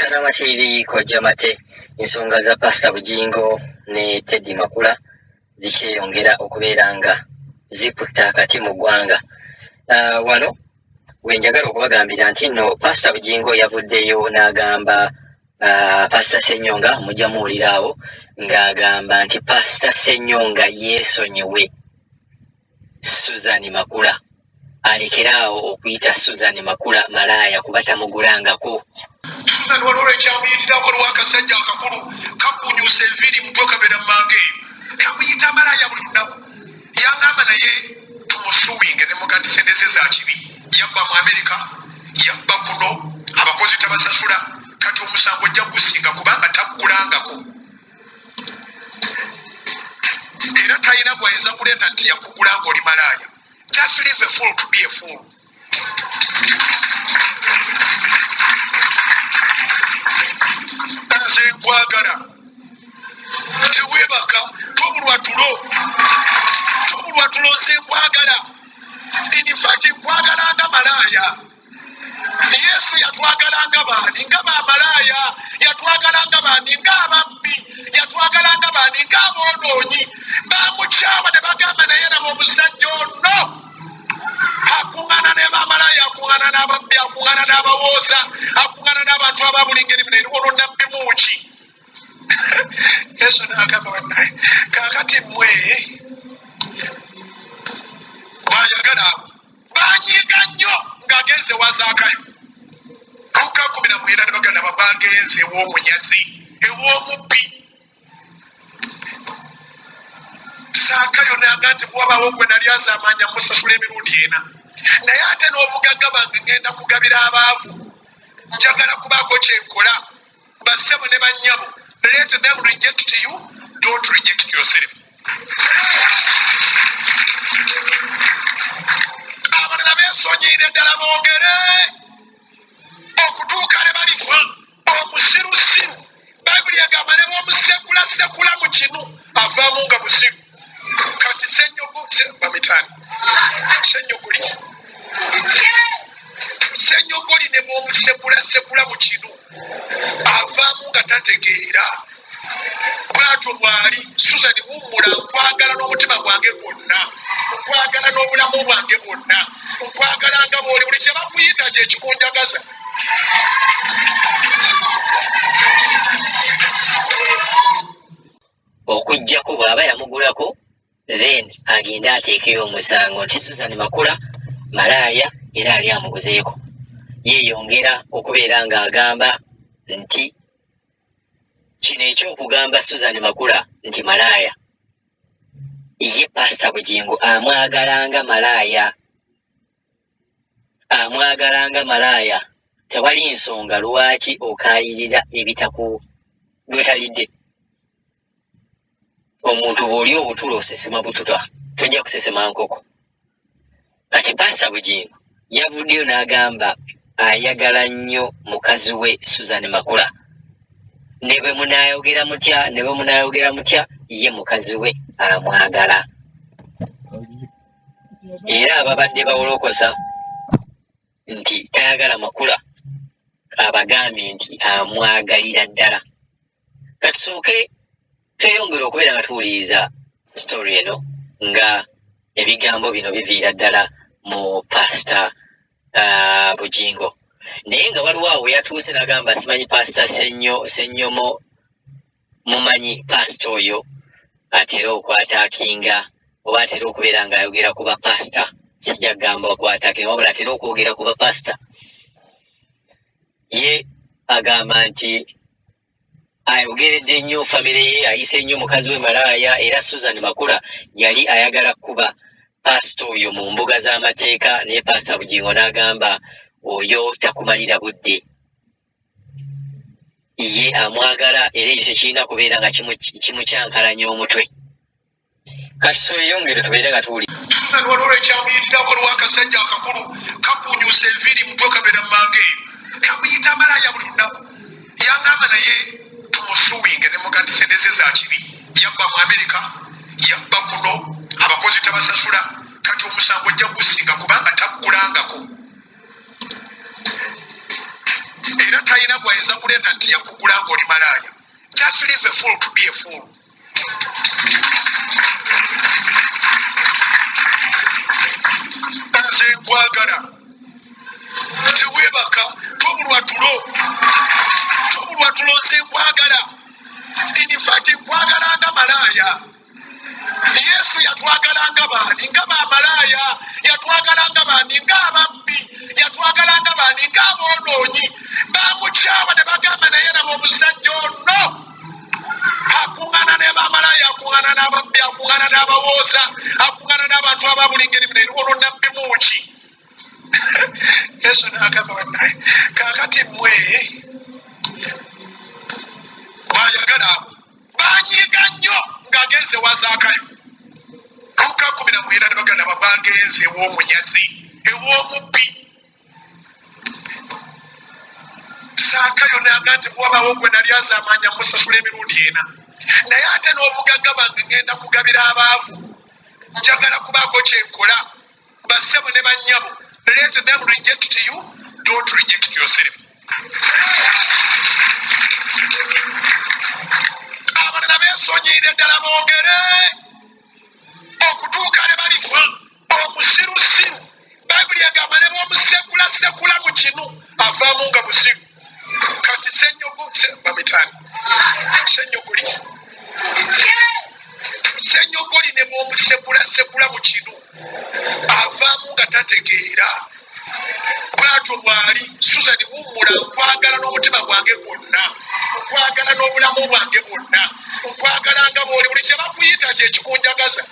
Karama TV kojja mate ensonga za Pastor Bujingo ne Teddy Makula zikyeyongera okubeera nga zikutta akati mu ggwanga. Wano wenjagala okubagambira nti nno Pastor Bujingo yavuddeyo n'agamba Pastor Ssenyonga mujja muwulira awo ng'agamba nti Pastor Ssenyonga yeesonyiwe Susan Makula alekeraawo okuyita Susan Makula malaaya kuba tamugulangako. Susan waliwo ekyamuyitirako lw'akasajja akakulu kakunyusa enviiri mutwe kabeera mmange kamuyita malaaya buli lunaku. Yaŋŋamba naye tumusuwinge ne muga nti sente ze za kibi yabba mu Amerika yabba kuno abakozi tabasasula kati omusango ojja gusinga kubanga taggulangako era talina gwayinza kuleeta nti yakugula ng'oli malaaya. Just leave a fool to be a fool. Nze nkwagala teweebaka tobulwa tulo nze nkwagala inifati nkwagalanga malaaya. Yesu yatwagalanga baani nga bamalaaya, yatwagalanga baani nga ababbi, yatwagalanga baani nga aboonoonyi. Bamukyawa ne bagamba naye nabo omusajja ono akuŋŋaana ne bamalaaya, akuŋŋaana n'ababbi, akuŋŋaana n'abawooza, akuŋŋaana n'abantu ababuli ngeri bino ono nabbi muuki. Yesu n'agamba bannaye kaakati mmwe bayagala abo banyiiga nnyo ng'agenze wa Zaakayo. Luka 19 ne baganda bagenze ew'omunyazi ew'omubbi. Zaakayo n'aga nti bw'abaawo gwe nali azaamanya musasula emirundi 4 naye ate n'obugagga bange ngenda kugabira abaavu njagala kubaako kyenkola bassebo ne bannyabo. Let them reject you, don't reject yourself. Abalala beesonyiire ddala boogere okutuuka ne balifa omusirusiru. Bayibuli egamba ne bw'omusekulasekula mu kinu avaamu nga musiru. Kati senyogoli ne bw'omusekulasekula mu kinu avaamu nga tategeera. Bw'atyo bw'ali. Susan wummula, nkwagala n'omutima gwange gwonna, nkwagala n'obulamu bwange bwonna, nkwagala nga bw'oli. Buli kye bakuyita kye kikunjagaza. Okuggyako bw'aba yamugulako then agende ateekeyo omusango nti Susan Makula malaaya era ali amuguzeeko. Yeeyongera okubeera ng'agamba nti kino ekyokugamba Susan Makula nti malaaya, ye Pastor Bujingo amwagalanga malaaya. Tewali nsonga lwaki okaayirira ebitakutalidde. Omuntu bw'oli obutulo osesema bututa, tojja kusesema nkoko. Kati Pastor Bujingo yavuddeyo n'agamba ayagala nnyo mukazi we Susan Makula. Ne bwe munaayogera mutya ye mukazi we amwagala. Era ababadde bawolokosa nti tayagala Makula abagambye nti amwagalira ddala. Katusooke tweyongera okubeera nga tuwuliriza story eno nga ebigambo bino biviira ddala mu Pastor Bujingo. Naye nga waliwo awo yatuuse n'agamba simanyi Pastor Ssenyomo mumanyi pastor oyo atera okwataakinga oba atera okubeera ng'ayogera ku bapasita. Sijja kugamba okwataakinga wabula atera okwogera ku bapasita. Ye agamba nti ayogeredde nnyo famire ye, ayise nnyo mukazi we malaaya, era Susan Makula yali ayagala kuba pastor oyo mu mbuga z'amateeka. Naye Pastor Bujingo n'agamba oyo takumalira budde, ye amwagala era ekyo tekirina kubeera nga kimukyankalanya omutwe. Kati tweyongere tubeere nga tuwuli. Susan waliwo ekyamuyitirako lw'akasajja akakulu kakunyusa enviiri mutwe kabeera mmange kamuyita malaaya buli lunaku. Yaŋŋamba naye tumusuwinge ne muga nti sente ze za kibi yabba mu Amerika yabba kuno abakozi tabasasula kati omusango ojja gusinga kubanga taggulangako. era talina bwayinza kuleeta nti yakugula ng'oli malaaya. Just leave a fool to be a fool. Nze nkwagala teweebaka tobulwa tulo nze nkwagala. In fact nkwagala nga malaaya. Yesu yatwagala nga baani? Nga bamalaaya. Yatwagala nga baani? Nga ababbi. Yatwagala nga baani? Nga aboonoonyi. Bamukyawa ne bagamba naye nabo omusajja ono akuŋŋaana ne bamalaaya, akuŋŋaana n'ababbi, akuŋŋaana n'abawooza, akuŋŋaana n'abantu aba buli ngeri bino ono nabbi muuki. Yesu n'agamba bannaye kaakati mmwe bayagala abo banyiiga nnyo ng'agenze wa Zaakayo. Luka 19 ne baganda babwagenze ew'omunyazi ew'omubbi. Zaakayo n'aga nti bw'abaawo gwe nali azaamanya musasula emirundi 4, naye ate n'obugagga bange ngenda kugabira abaavu. Njagala kubaako kyenkola. Bassebo ne bannyabo, let them reject you, don't reject yourself. Abalala beesonyiire ddala boogere okutuuka ne balifa omusirusiru. Bayibuli egamba ne bw'omusekulasekula mu kinu avaamu nga musiru. Kati senyogoli ne bw'omusekulasekula mu kinu avaamu nga tategeera. Bw'atyo bw'ali. Susan wummula, nkwagala n'omutima gwange gwonna, nkwagala n'obulamu bwange bwonna, nkwagala nga bw'oli. Buli kye bakuyita kye kikunjagaza.